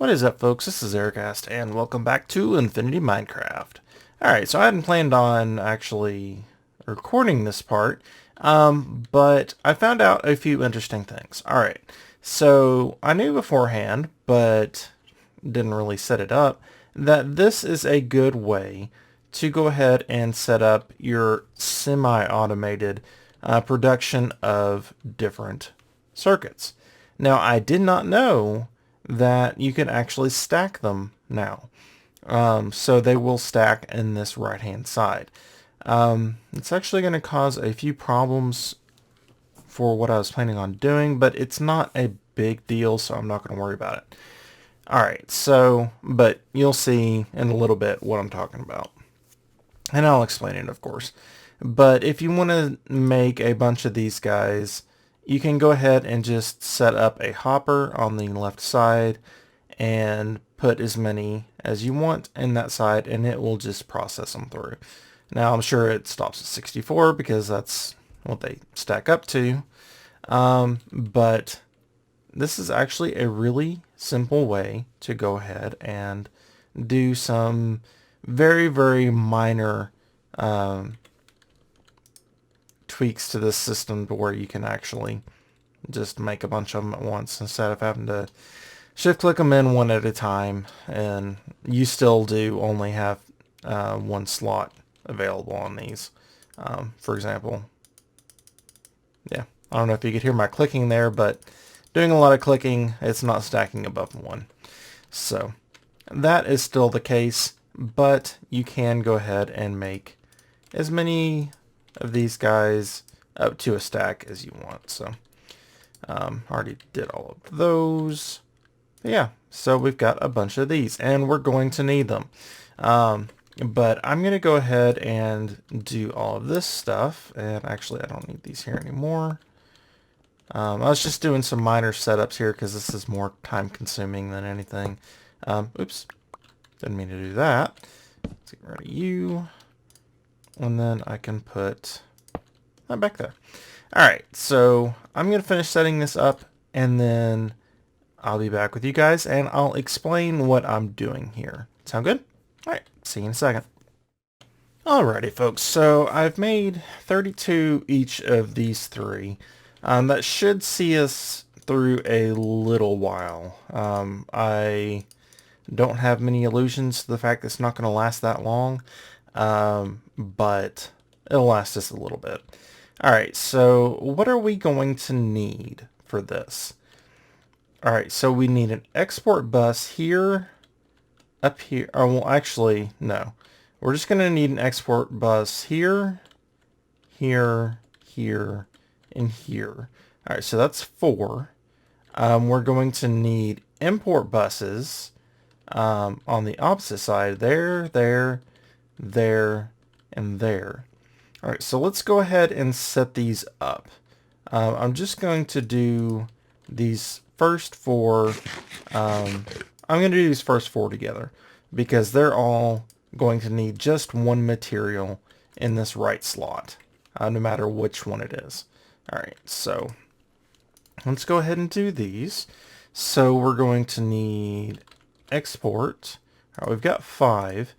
What is up, folks? This is Ericast, and welcome back to Infinity Minecraft. Alright, so I hadn't planned on actually recording this part, but I found out a few interesting things. Alright, so I knew beforehand, but didn't really set it up, that this is a good way to go ahead and set up your semi-automated production of different circuits. Now, I did not know that you can actually stack them now. So they will stack in this right hand side. It's actually going to cause a few problems for what I was planning on doing, but it's not a big deal, so I'm not going to worry about it. Alright, so, but you'll see in a little bit what I'm talking about. And I'll explain it, of course. But if you want to make a bunch of these guys, you can go ahead and just set up a hopper on the left side and put as many as you want in that side, and it will just process them through. Now, I'm sure it stops at 64 because that's what they stack up to. But this is actually a really simple way to go ahead and do some very, very minor tweaks to this system to where you can actually just make a bunch of them at once instead of having to shift click them in one at a time, and you still do only have one slot available on these. For example, yeah, I don't know if you could hear my clicking there, but doing a lot of clicking, it's not stacking above one. So that is still the case, but you can go ahead and make as many of these guys up to a stack as you want. So already did all of those. Yeah, so we've got a bunch of these, and we're going to need them. But I'm going to go ahead and do all of this stuff, and actually I don't need these here anymore. I was just doing some minor setups here because this is more time consuming than anything. Oops, didn't mean to do that. Let's get rid of you. And then I can put that back there. Alright, so I'm going to finish setting this up, and then I'll be back with you guys, and I'll explain what I'm doing here. Sound good? Alright, see you in a second. Alrighty, folks, so I've made 32 each of these three. That should see us through a little while. I don't have many illusions to the fact that it's not going to last that long. But it'll last us a little bit. Alright, so what are we going to need for this? Alright, so we need an export bus here, up here, or well actually, no. We're just going to need an export bus here, here, here, and here. Alright, so that's 4. We're going to need import buses on the opposite side, there, and there. Alright, so let's go ahead and set these up. I'm just going to do these first 4. I'm going to do these first 4 together because they're all going to need just one material in this right slot, no matter which one it is. Alright, so let's go ahead and do these. So we're going to need export. Alright, we've got 5.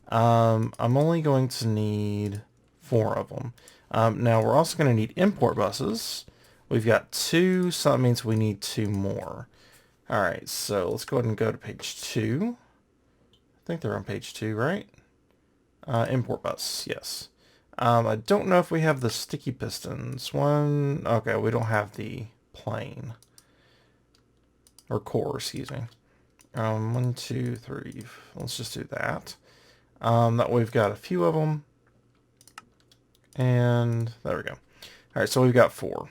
I'm only going to need 4 of them. Now we're also going to need import buses. We've got 2, so that means we need 2 more. Alright, so let's go ahead and go to page 2. I think they're on page 2, right? Import bus, yes. I don't know if we have the sticky pistons. Okay, we don't have the plane. Or core, excuse me. 1, 2, 3, let's just do that. That we've got a few of them, and there we go. Alright, so we've got 4,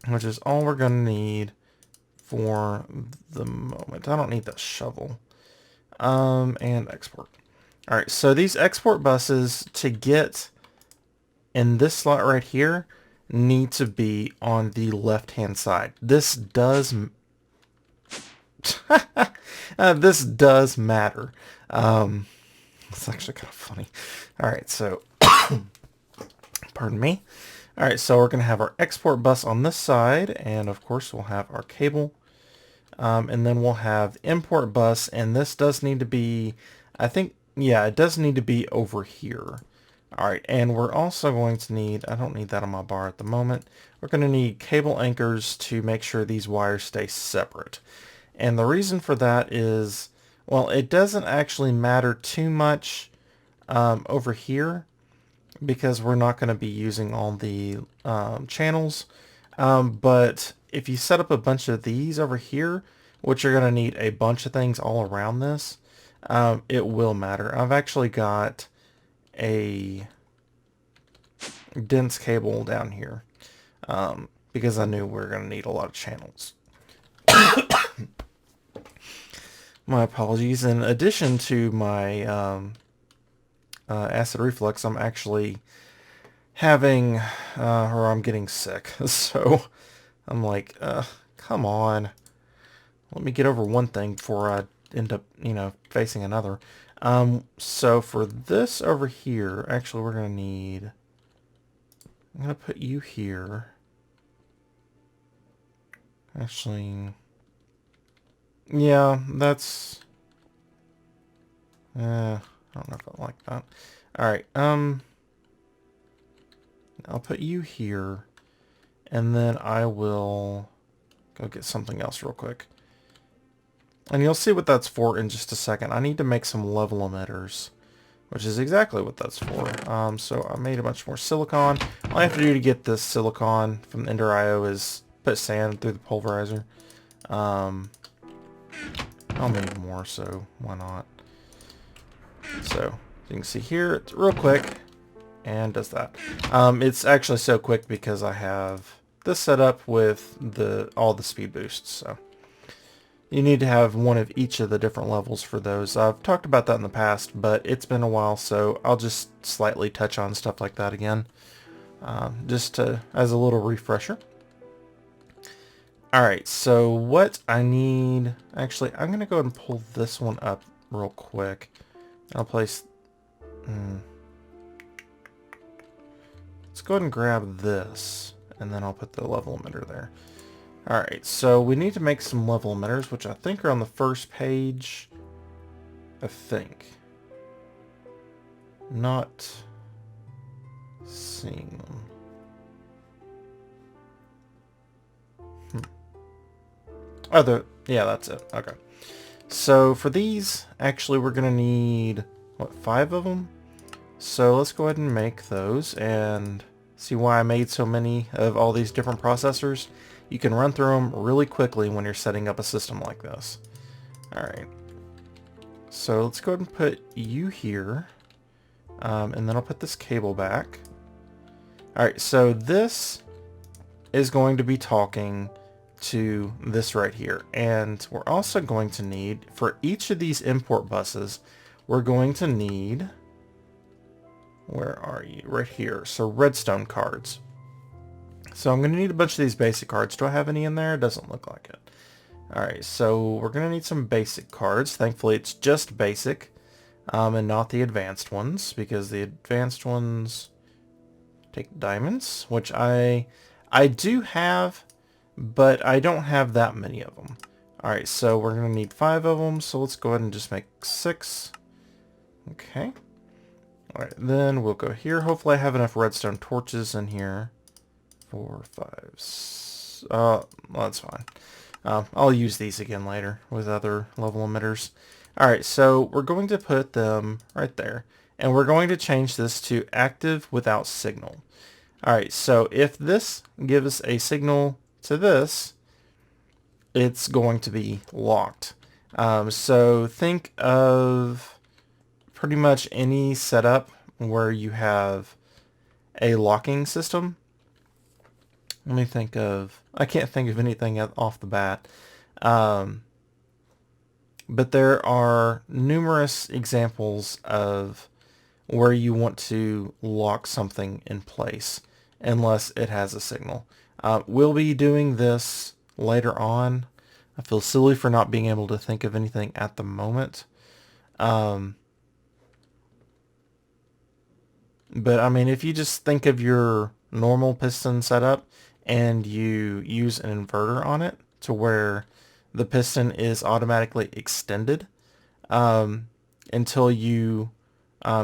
which is all we're going to need for the moment. I don't need that shovel. And export. Alright, so these export buses, to get in this slot right here, need to be on the left hand side. This does this does matter. It's actually kind of funny. Alright, so pardon me. Alright, so we're going to have our export bus on this side, and of course we'll have our cable. And then we'll have import bus, and this does need to be, I think, yeah, it does need to be over here. All right, and we're also going to need, I don't need that on my bar at the moment, we're going to need cable anchors to make sure these wires stay separate. And the reason for that is, well, it doesn't actually matter too much over here because we're not going to be using all the channels. But if you set up a bunch of these over here, which you're going to need a bunch of things all around this, it will matter. I've actually got a dense cable down here because I knew we were going to need a lot of channels. My apologies. In addition to my acid reflux, I'm actually having, or I'm getting sick. So I'm like, come on. Let me get over one thing before I end up, facing another. So for this over here, actually we're going to need, I'm going to put you here. Actually, yeah, that's, I don't know if I like that. Alright, I'll put you here, and then I will go get something else real quick. And you'll see what that's for in just a second. I need to make some level emitters, which is exactly what that's for. So I made a bunch more silicon. All I have to do to get this silicon from the Ender IO is put sand through the pulverizer. I'll need more, so why not? So you can see here, it's real quick, and does that. It's actually so quick because I have this set up with all the speed boosts. So you need to have one of each of the different levels for those. I've talked about that in the past, but it's been a while, so I'll just slightly touch on stuff like that again, just as a little refresher. Alright, so what I need, actually, I'm going to go ahead and pull this one up real quick. I'll place, let's go ahead and grab this, and then I'll put the level emitter there. Alright, so we need to make some level emitters, which I think are on the first page, I think. Not seeing them. Oh, yeah, that's it. Okay. So for these, actually, we're going to need, what, 5 of them? So let's go ahead and make those and see why I made so many of all these different processors. You can run through them really quickly when you're setting up a system like this. Alright. So let's go ahead and put you here. And then I'll put this cable back. Alright, so this is going to be talking to this right here, and we're also going to need, for each of these import buses, we're going to need, where are you? Right here. So redstone cards. So I'm going to need a bunch of these basic cards. Do I have any in there? It doesn't look like it. Alright, so we're going to need some basic cards. Thankfully it's just basic, and not the advanced ones, because the advanced ones take diamonds, which I do have, but I don't have that many of them. Alright, so we're going to need 5 of them, so let's go ahead and just make 6. Okay. Alright, then we'll go here. Hopefully I have enough redstone torches in here. 4, 5... well, that's fine. I'll use these again later with other level emitters. Alright, so we're going to put them right there. And we're going to change this to active without signal. Alright, so if this gives a signal to this, it's going to be locked. So think of pretty much any setup where you have a locking system. Let me think of, I can't think of anything off the bat. But there are numerous examples of where you want to lock something in place unless it has a signal. We'll be doing this later on. I feel silly for not being able to think of anything at the moment. But I mean, if you just think of your normal piston setup and you use an inverter on it to where the piston is automatically extended until you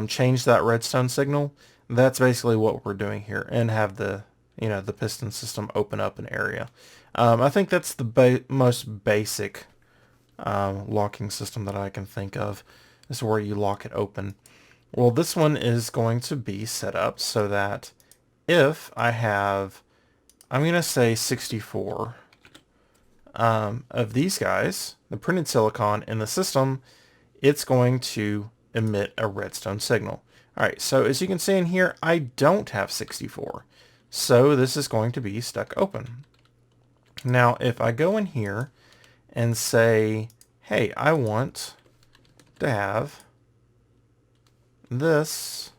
change that redstone signal. That's basically what we're doing here, and have the the piston system open up an area. I think that's the most basic locking system that I can think of, is where you lock it open. Well, this one is going to be set up so that if I have, I'm going to say 64 of these guys, the printed silicon in the system, it's going to emit a redstone signal. Alright, so as you can see in here, I don't have 64. So this is going to be stuck open. Now, if I go in here and say, hey, I want to have this.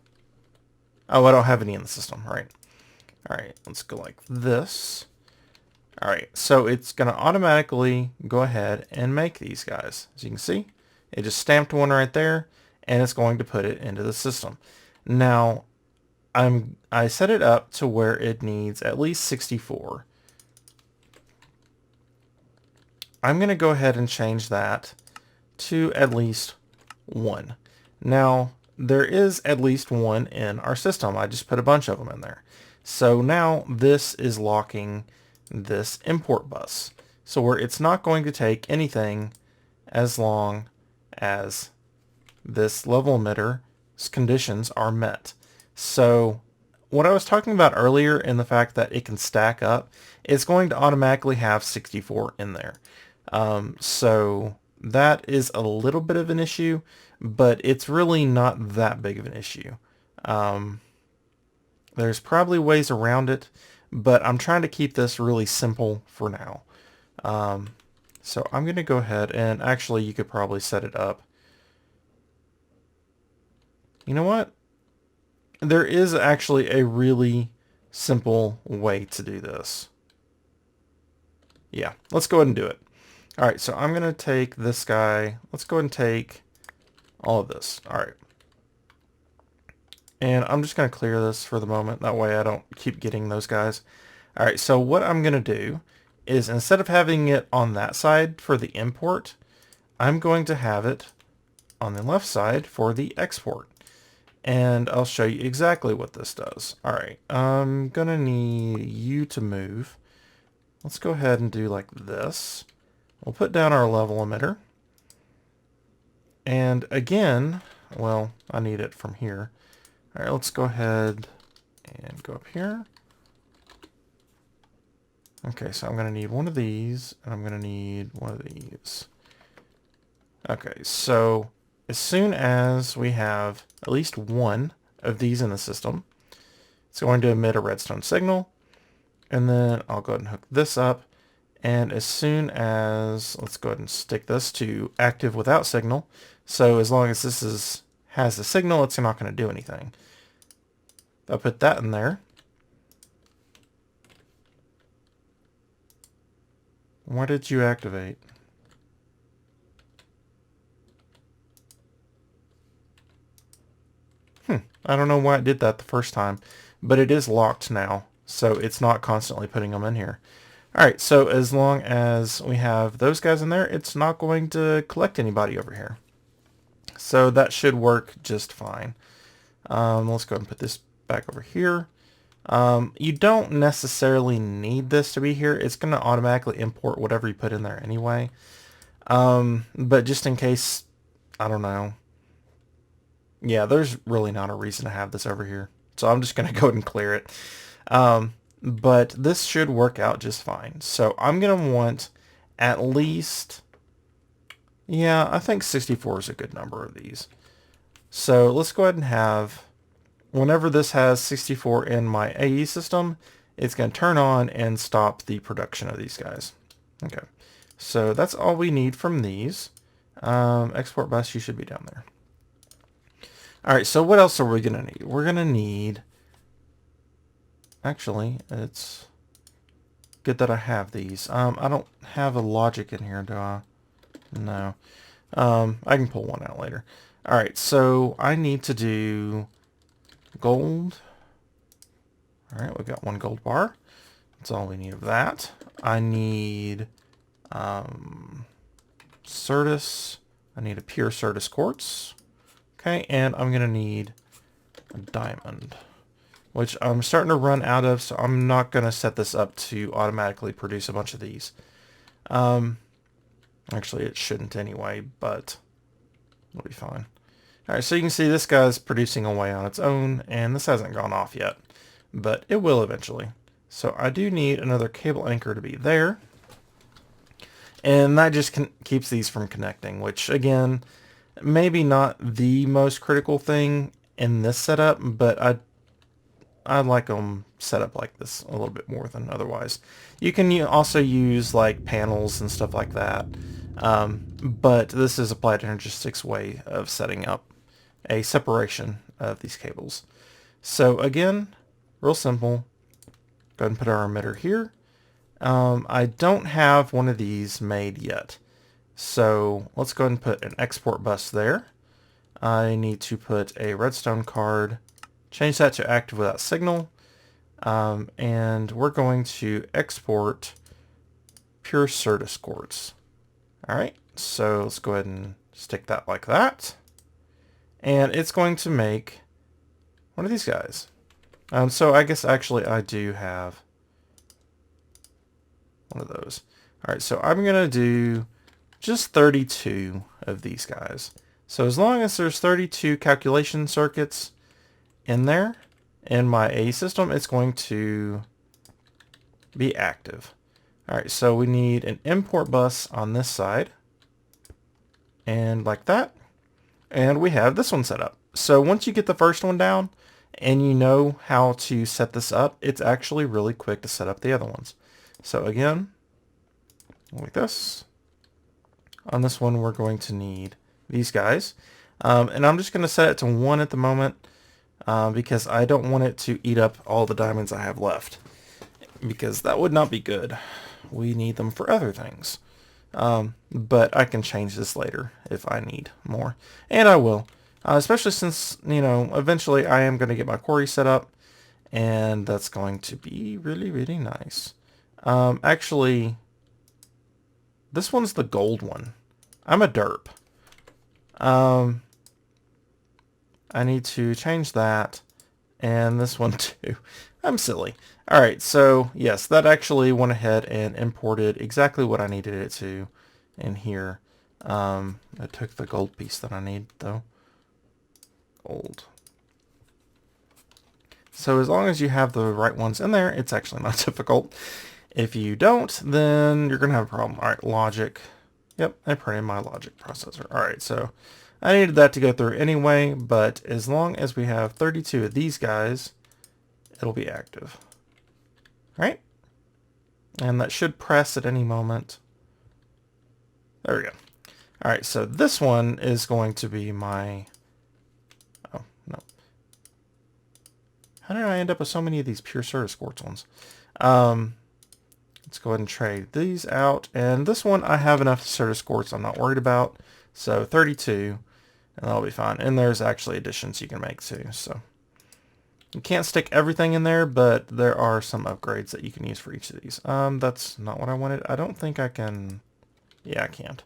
Oh, I don't have any in the system, right? Alright, let's go like this. Alright, so it's going to automatically go ahead and make these guys. As you can see, it just stamped one right there, and it's going to put it into the system. Now, I set it up to where it needs at least 64. I'm going to go ahead and change that to at least 1. Now, there is at least 1 in our system. I just put a bunch of them in there. So now this is locking this import bus. So where it's not going to take anything as long as this level emitter's conditions are met. So what I was talking about earlier in the fact that it can stack up, it's going to automatically have 64 in there. So that is a little bit of an issue, but it's really not that big of an issue. There's probably ways around it, but I'm trying to keep this really simple for now. So I'm going to go ahead and actually you could probably set it up. You know what? There is actually a really simple way to do this. Yeah, let's go ahead and do it. Alright, so I'm going to take this guy. Let's go ahead and take all of this. Alright. And I'm just going to clear this for the moment. That way I don't keep getting those guys. Alright, so what I'm going to do is instead of having it on that side for the import, I'm going to have it on the left side for the export. And I'll show you exactly what this does. Alright, I'm going to need you to move. Let's go ahead and do like this. We'll put down our level emitter. And again, well, I need it from here. Alright, let's go ahead and go up here. Okay, so I'm going to need one of these, and I'm going to need one of these. Okay, so as soon as we have at least one of these in the system, it's going to emit a redstone signal. And then I'll go ahead and hook this up. And as soon as, let's go ahead and stick this to active without signal. So as long as this has the signal, it's not going to do anything. I'll put that in there. Why did you activate? I don't know why it did that the first time, but it is locked now, so it's not constantly putting them in here. Alright, so as long as we have those guys in there, it's not going to collect anybody over here. So that should work just fine. Let's go ahead and put this back over here. You don't necessarily need this to be here. It's going to automatically import whatever you put in there anyway. But just in case, I don't know. Yeah, there's really not a reason to have this over here. So I'm just going to go ahead and clear it. But this should work out just fine. So I'm going to want at least, yeah, I think 64 is a good number of these. So let's go ahead and have, whenever this has 64 in my AE system, it's going to turn on and stop the production of these guys. Okay, so that's all we need from these. Export bus, you should be down there. Alright, so what else are we going to need? We're going to need, actually, it's good that I have these. I don't have a logic in here, do I? No. I can pull one out later. Alright, so I need to do gold. Alright, we've got one gold bar. That's all we need of that. I need Certus. I need a pure Certus quartz. Okay, and I'm going to need a diamond, which I'm starting to run out of, so I'm not going to set this up to automatically produce a bunch of these. Actually, it shouldn't anyway, but it'll be fine. Alright, so you can see this guy's producing away on its own, and this hasn't gone off yet, but it will eventually. So I do need another cable anchor to be there, and that just keeps these from connecting, which again, maybe not the most critical thing in this setup, but I like them set up like this a little bit more than otherwise. You can also use like panels and stuff like that, but this is Applied Energistics' way of setting up a separation of these cables. So again, real simple. Go ahead and put our emitter here. I don't have one of these made yet, so let's go ahead and put an export bus there. I need to put a redstone card, change that to active without signal, and we're going to export pure Certus quartz. Alright, so let's go ahead and stick that like that. And it's going to make one of these guys. So I guess actually I do have one of those. Alright, so I'm going to do just 32 of these guys. So as long as there's 32 calculation circuits in there, in my A system, it's going to be active. Alright, so we need an import bus on this side, and like that, and we have this one set up. So once you get the first one down, and you know how to set this up, it's actually really quick to set up the other ones. So again, like this. On this one, we're going to need these guys. And I'm just going to set it to 1 at the moment, because I don't want it to eat up all the diamonds I have left, because that would not be good. We need them for other things. But I can change this later if I need more. And I will. Especially since, you know, eventually I am going to get my quarry set up, and that's going to be really, really nice. Actually, this one's the gold one. I'm a derp. I need to change that, and this one too. I'm silly. Alright, so yes, that actually went ahead and imported exactly what I needed it to in here. It took the gold piece that I need, though. Gold. So as long as you have the right ones in there, it's actually not difficult. If you don't, then you're going to have a problem. Alright, logic. Yep, I printed my logic processor. Alright, so I needed that to go through anyway, but as long as we have 32 of these guys, it'll be active. Right? And that should press at any moment. There we go. Alright, so this one is going to be my... Oh, no. How did I end up with so many of these pure Certus quartz ones? Let's go ahead and trade these out. And this one, I have enough Certus quartz I'm not worried about. So 32, and that'll be fine. And there's actually additions you can make too, so... You can't stick everything in there, but there are some upgrades that you can use for each of these. That's not what I wanted. I don't think I can... Yeah, I can't.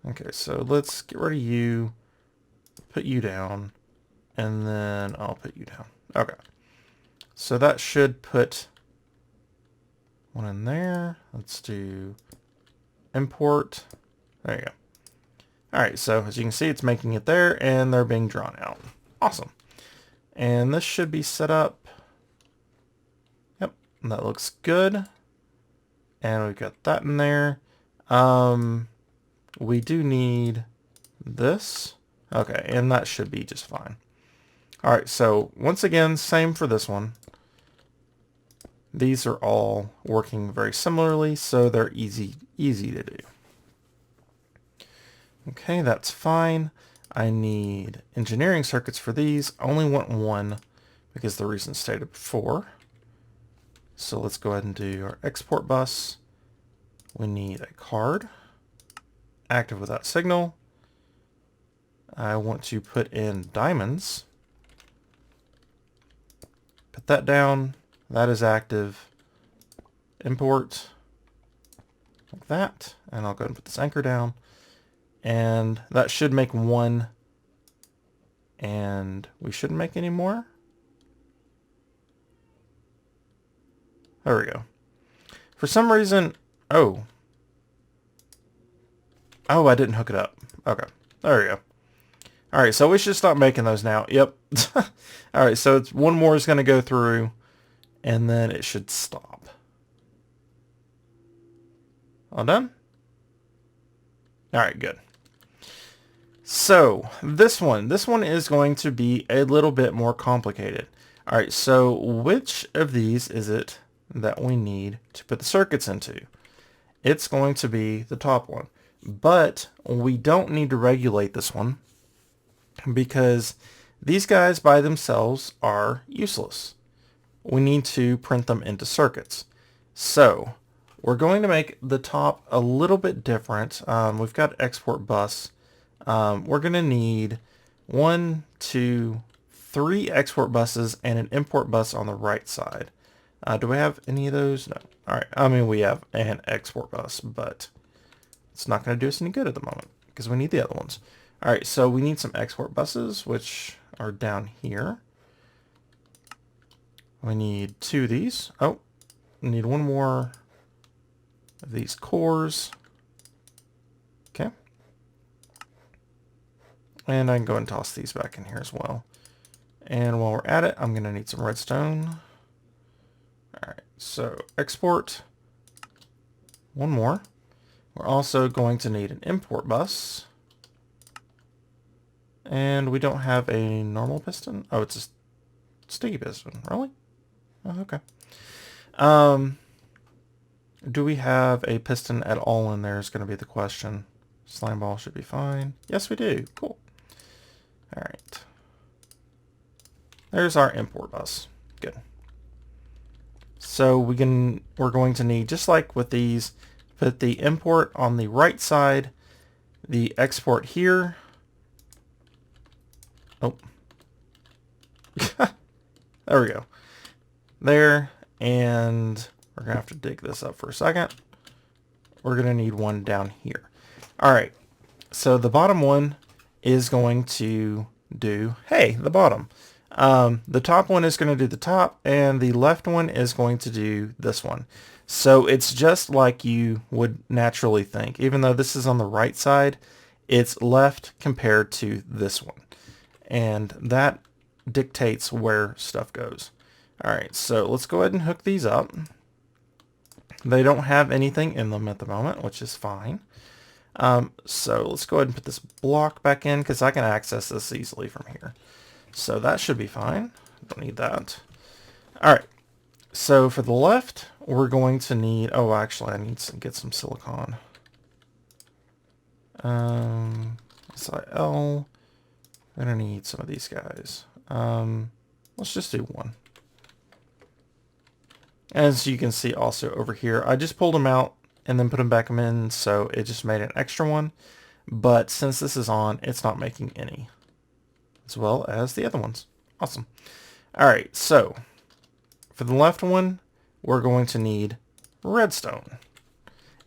Okay, so let's get rid of you, put you down, and then I'll put you down. Okay. So that should put one in there. Let's do import. There you go. Alright, so as you can see, it's making it there, and they're being drawn out. Awesome. And this should be set up. Yep, that looks good. And we've got that in there. We do need this. Okay, and that should be just fine. Alright, so once again, same for this one. These are all working very similarly, so they're easy to do. Okay, that's fine. I need engineering circuits for these. I only want one because the reason stated before. So let's go ahead and do our export bus. We need a card. Active without signal. I want to put in diamonds. Put that down. That is active. Import. like that. And I'll go ahead and put this anchor down. And that should make one. And we shouldn't make any more. There we go. For some reason, oh, I didn't hook it up. Okay, there we go. All right, so we should stop making those now. Yep. All right, so it's one more is going to go through, and then it should stop. All done? All right, good. So this one is going to be a little bit more complicated. All right, so which of these is it that we need to put the circuits into? It's going to be the top one, but we don't need to regulate this one because these guys by themselves are useless. We need to print them into circuits. So we're going to make the top a little bit different. We've got export bus. We're going to need 1, 2, 3 export buses and an import bus on the right side. Do we have any of those? No. All right. I mean, we have an export bus, but it's not going to do us any good at the moment because we need the other ones. All right. So we need some export buses, which are down here. We need 2 of these. Oh, we need 1 more of these cores. Okay. And I can go and toss these back in here as well. And while we're at it, I'm going to need some redstone. All right, so export. 1 more. We're also going to need an import bus. And we don't have a normal piston. Oh, it's a sticky piston. Really? Oh, okay. Do we have a piston at all in there is going to be the question. Slime ball should be fine. Yes, we do. Cool. All right. There's our import bus. Good. So we're going to need, just like with these, put the import on the right side, the export here. Oh. There we go. There, and we're going to have to dig this up for a second. We're going to need one down here. All right. So the bottom one is going to do, hey, the bottom. The top one is going to do the top, and the left one is going to do this one. So it's just like you would naturally think. Even though this is on the right side, it's left compared to this one. And that dictates where stuff goes. All right, so let's go ahead and hook these up. They don't have anything in them at the moment, which is fine. So let's go ahead and put this block back in because I can access this easily from here. So that should be fine. Don't need that. All right. So for the left, we're going to need, oh, actually I need to get some silicon. SIL. I'm going to need some of these guys. Let's just do 1. As you can see also over here, I just pulled them out and then put them back in, so it just made an extra one. But since this is on, it's not making any, as well as the other ones. Awesome. All right, so for the left one, we're going to need redstone.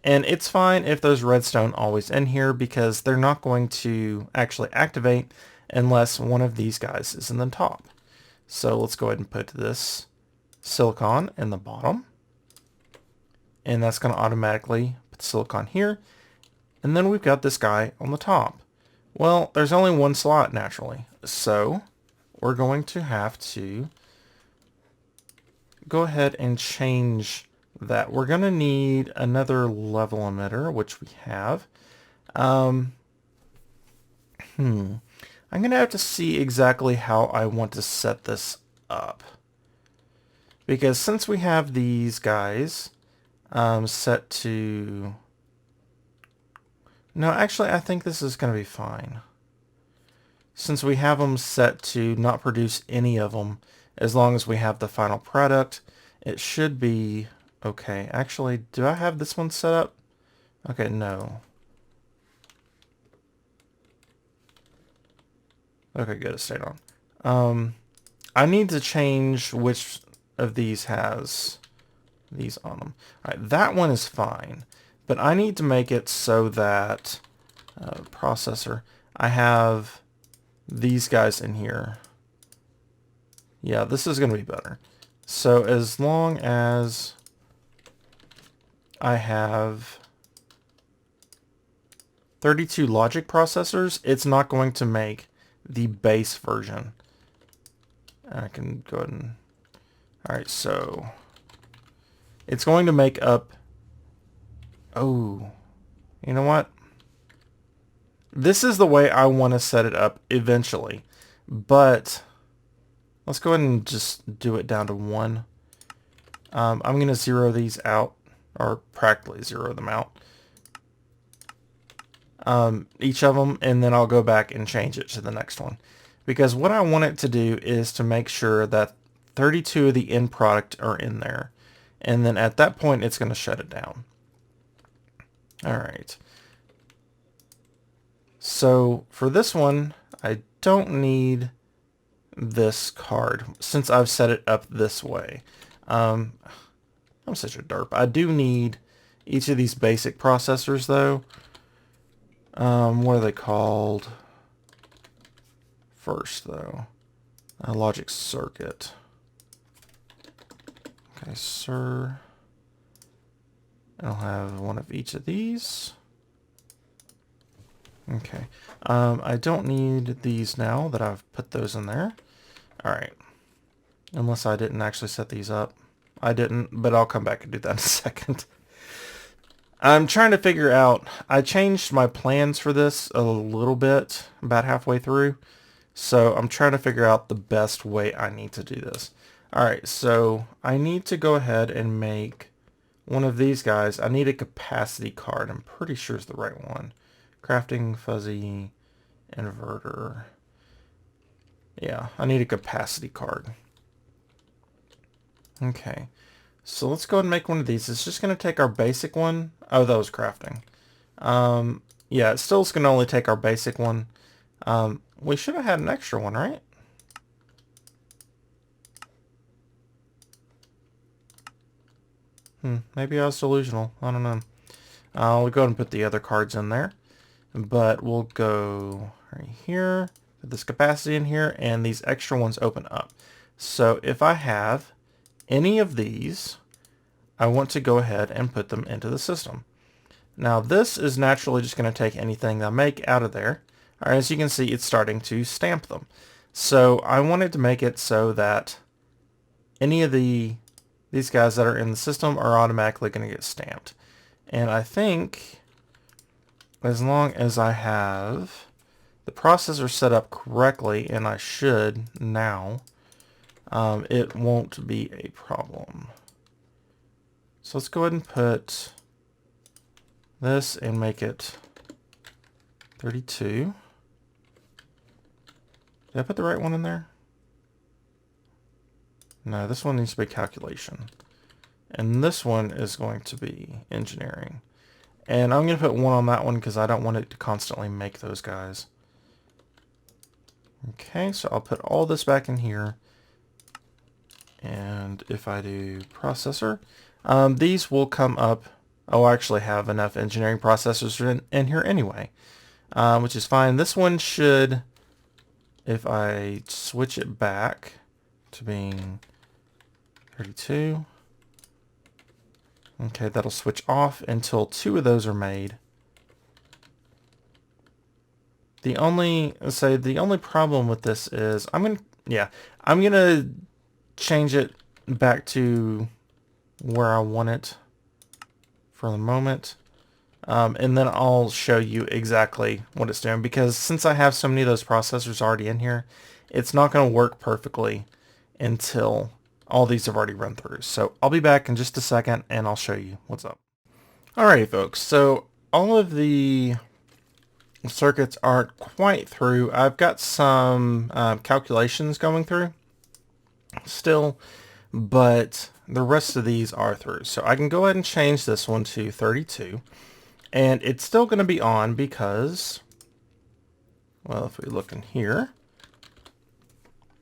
And it's fine if there's redstone always in here because they're not going to actually activate unless one of these guys is in the top. So let's go ahead and put this silicon in the bottom. And that's going to automatically put silicon here. And then we've got this guy on the top. Well, there's only 1 slot naturally. So we're going to have to go ahead and change that. We're going to need another level emitter, which we have. I'm going to have to see exactly how I want to set this up. Because since we have these guys set to... No, actually, I think this is going to be fine. Since we have them set to not produce any of them, as long as we have the final product, it should be okay. Actually, do I have this one set up? Okay, no. Okay, good, it stayed on. I need to change which of these has these on them. All right, that one is fine. But I need to make it so that processor, I have these guys in here. Yeah, this is going to be better. So as long as I have 32 logic processors, it's not going to make the base version. I can go ahead and... Alright, so it's going to make up... Oh, you know what? This is the way I want to set it up eventually. But let's go ahead and just do it down to 1. I'm going to zero these out, or practically zero them out. Each of them, and then I'll go back and change it to the next one. Because what I want it to do is to make sure that 32 of the end product are in there. And then at that point, it's going to shut it down. Alright. So for this one, I don't need this card since I've set it up this way. I'm such a derp. I do need each of these basic processors though. What are they called? First though, a logic circuit. Okay, sir. I'll have one of each of these. Okay. I don't need these now that I've put those in there. Alright. Unless I didn't actually set these up. I didn't, but I'll come back and do that in a second. I'm trying to figure out... I changed my plans for this a little bit, about halfway through. So I'm trying to figure out the best way I need to do this. Alright, so I need to go ahead and make one of these guys. I need a capacity card. I'm pretty sure it's the right one. Crafting fuzzy inverter. Yeah, I need a capacity card. Okay, so let's go ahead and make one of these. It's just going to take our basic one. Oh, that was crafting. Yeah, it's still going to only take our basic one. We should have had an extra one, right? Maybe I was delusional. I don't know. I'll go ahead and put the other cards in there. But we'll go right here, put this capacity in here, and these extra ones open up. So if I have any of these, I want to go ahead and put them into the system. Now this is naturally just going to take anything that I make out of there. All right, as you can see, it's starting to stamp them. So I wanted to make it so that any of these guys that are in the system are automatically going to get stamped. And I think as long as I have the processor set up correctly, and I should now, it won't be a problem. So let's go ahead and put this and make it 32. Did I put the right one in there? No, this one needs to be calculation. And this one is going to be engineering. And I'm going to put 1 on that one because I don't want it to constantly make those guys. Okay, so I'll put all this back in here. And if I do processor, these will come up. Oh, I actually have enough engineering processors in here anyway, which is fine. This one should, if I switch it back to being 32, okay, that'll switch off until 2 of those are made. The only problem with this is I'm gonna change it back to where I want it for the moment, and then I'll show you exactly what it's doing, because since I have so many of those processors already in here, it's not going to work perfectly until all these have already run through. So I'll be back in just a second and I'll show you what's up. Alrighty folks, so all of the circuits aren't quite through. I've got some calculations going through still, but the rest of these are through. So I can go ahead and change this one to 32, and it's still going to be on because, well, if we look in here,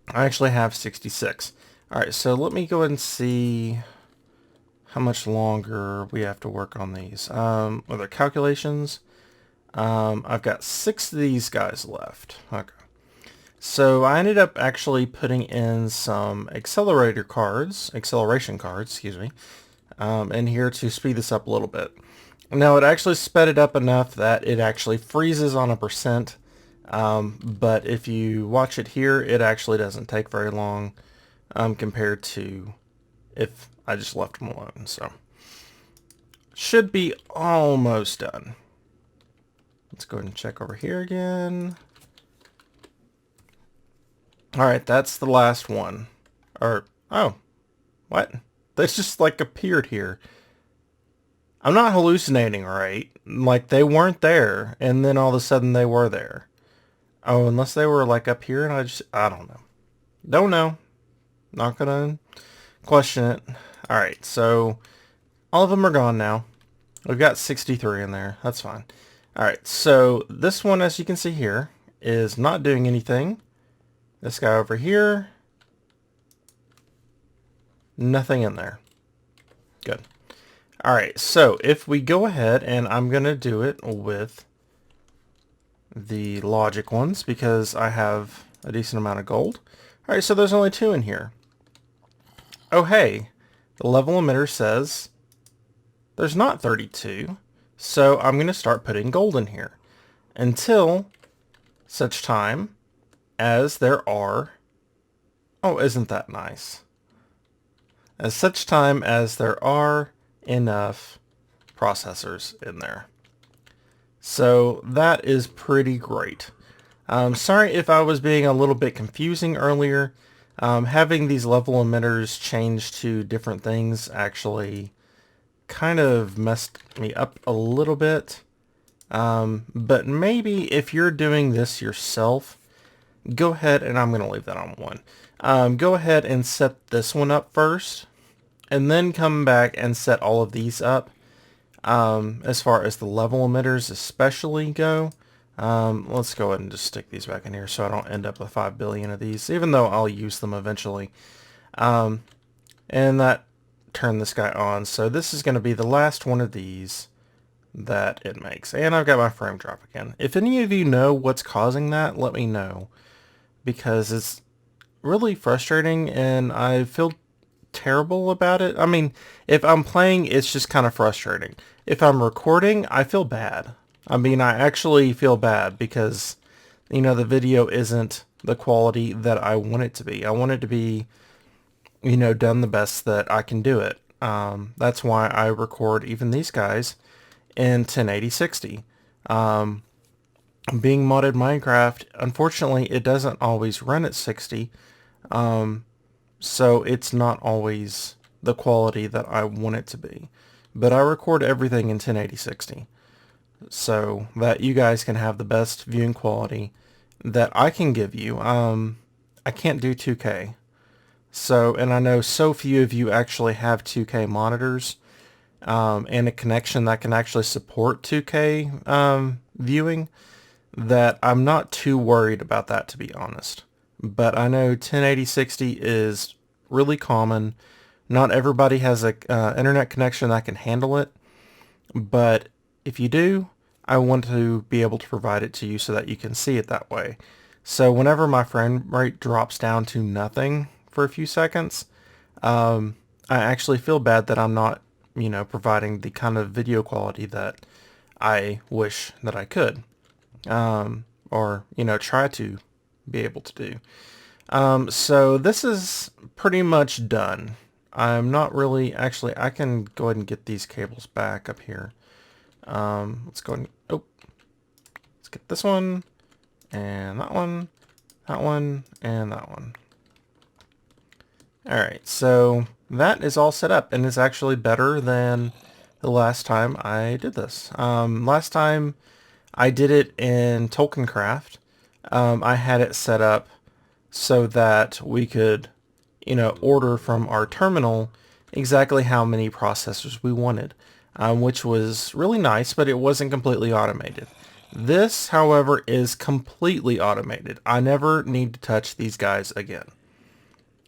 I actually have 66. Alright, so let me go ahead and see how much longer we have to work on these. Other calculations. I've got 6 of these guys left. Okay. So I ended up actually putting in some acceleration cards, excuse me, in here to speed this up a little bit. Now it actually sped it up enough that it actually freezes on a percent, but if you watch it here, it actually doesn't take very long compared to if I just left them alone. So should be almost done. Let's go ahead and check over here again. Alright, that's the last one. Or, oh, what? They just like appeared here. I'm not hallucinating, right? Like, they weren't there, and then all of a sudden they were there. Oh, unless they were like up here and I don't know. Don't know. Not gonna question it. Alright, so all of them are gone now. We've got 63 in there. That's fine. Alright, so this one, as you can see here, is not doing anything. This guy over here, nothing in there. Good. Alright, so if we go ahead, and I'm going to do it with the logic ones because I have a decent amount of gold. Alright, so there's only 2 in here. Oh hey, the level emitter says there's not 32, so I'm going to start putting gold in here until such time as there are, oh, isn't that nice? As such time as there are enough processors in there. So that is pretty great. Sorry if I was being a little bit confusing earlier. Having these level emitters change to different things actually kind of messed me up a little bit. But maybe if you're doing this yourself, go ahead, and I'm going to leave that on 1. Go ahead and set this one up first, and then come back and set all of these up. As far as the level emitters especially go, let's go ahead and just stick these back in here so I don't end up with 5 billion of these, even though I'll use them eventually. And that turned this guy on, so this is going to be the last one of these that it makes. And I've got my frame drop again. If any of you know what's causing that, let me know, because it's really frustrating and I feel terrible about it. I mean, if I'm playing, it's just kind of frustrating. If I'm recording, I feel bad. I mean, I actually feel bad because, you know, the video isn't the quality that I want it to be. I want it to be, you know, done the best that I can do it. That's why I record even these guys in 1080-60. Being modded Minecraft, unfortunately, it doesn't always run at 60. So it's not always the quality that I want it to be. But I record everything in 1080-60. So that you guys can have the best viewing quality that I can give you. I can't do 2K. So, and I know so few of you actually have 2K monitors and a connection that can actually support 2K viewing, that I'm not too worried about that, to be honest. But I know 1080-60 is really common. Not everybody has a internet connection that can handle it, but if you do, I want to be able to provide it to you so that you can see it that way. So whenever my frame rate drops down to nothing for a few seconds, I actually feel bad that I'm not, you know, providing the kind of video quality that I wish that I could, or, you know, try to be able to do. So this is pretty much done. I'm not really, actually, I can go ahead and get these cables back up here. Let's go ahead and, oh, let's get this one, and that one, and that one. Alright, so that is all set up, and it's actually better than the last time I did this. Last time I did it in TolkienCraft, I had it set up so that we could, you know, order from our terminal exactly how many processors we wanted, which was really nice, but it wasn't completely automated. This, however, is completely automated. I never need to touch these guys again.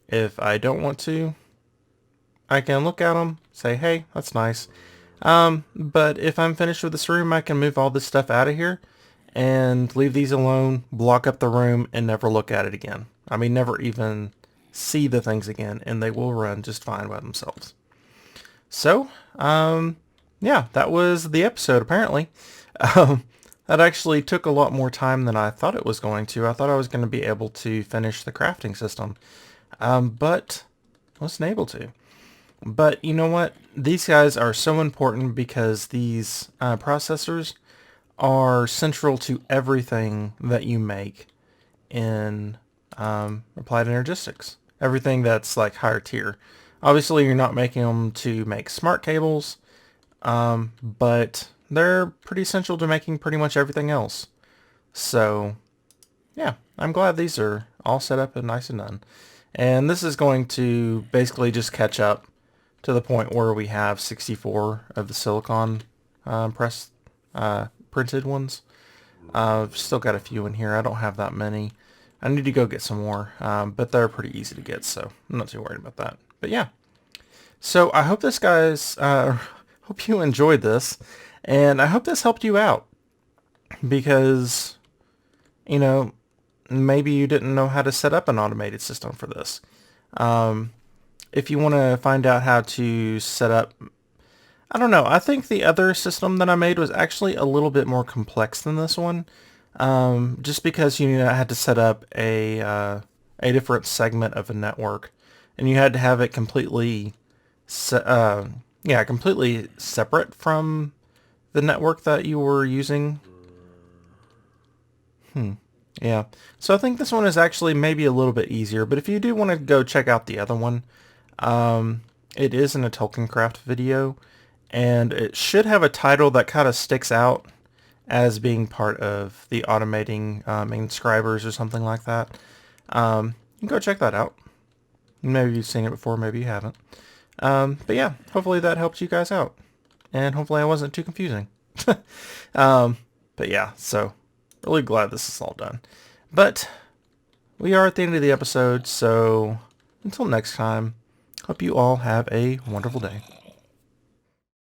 If I don't want to, I can look at them, say, hey, that's nice. But if I'm finished with this room, I can move all this stuff out of here and leave these alone, block up the room, and never look at it again. I mean, never even see the things again, and they will run just fine by themselves. So, yeah, that was the episode, apparently. That actually took a lot more time than I thought it was going to. I thought I was going to be able to finish the crafting system, but wasn't able to. But you know what? These guys are so important because these processors are central to everything that you make in applied energistics. Everything that's like higher tier. Obviously, you're not making them to make smart cables, but they're pretty essential to making pretty much everything else. So, yeah, I'm glad these are all set up and nice and done. And this is going to basically just catch up to the point where we have 64 of the silicon printed ones. I've still got a few in here. I don't have that many. I need to go get some more, but they're pretty easy to get, so I'm not too worried about that. But yeah, so I hope this guys, hope you enjoyed this, and I hope this helped you out, because, you know, maybe you didn't know how to set up an automated system for this. If you want to find out how to set up, I don't know, I think the other system that I made was actually a little bit more complex than this one. Just because you had to set up a different segment of a network, and you had to have it completely, completely separate from the network that you were using. Yeah. So I think this one is actually maybe a little bit easier, but if you do want to go check out the other one, it is in a TolkienCraft video, and it should have a title that kind of sticks out as being part of the automating Inscribers or something like that. You can go check that out. Maybe you've seen it before, maybe you haven't. But yeah, hopefully that helped you guys out. And hopefully I wasn't too confusing. But yeah, so really glad this is all done. But we are at the end of the episode, so until next time, hope you all have a wonderful day.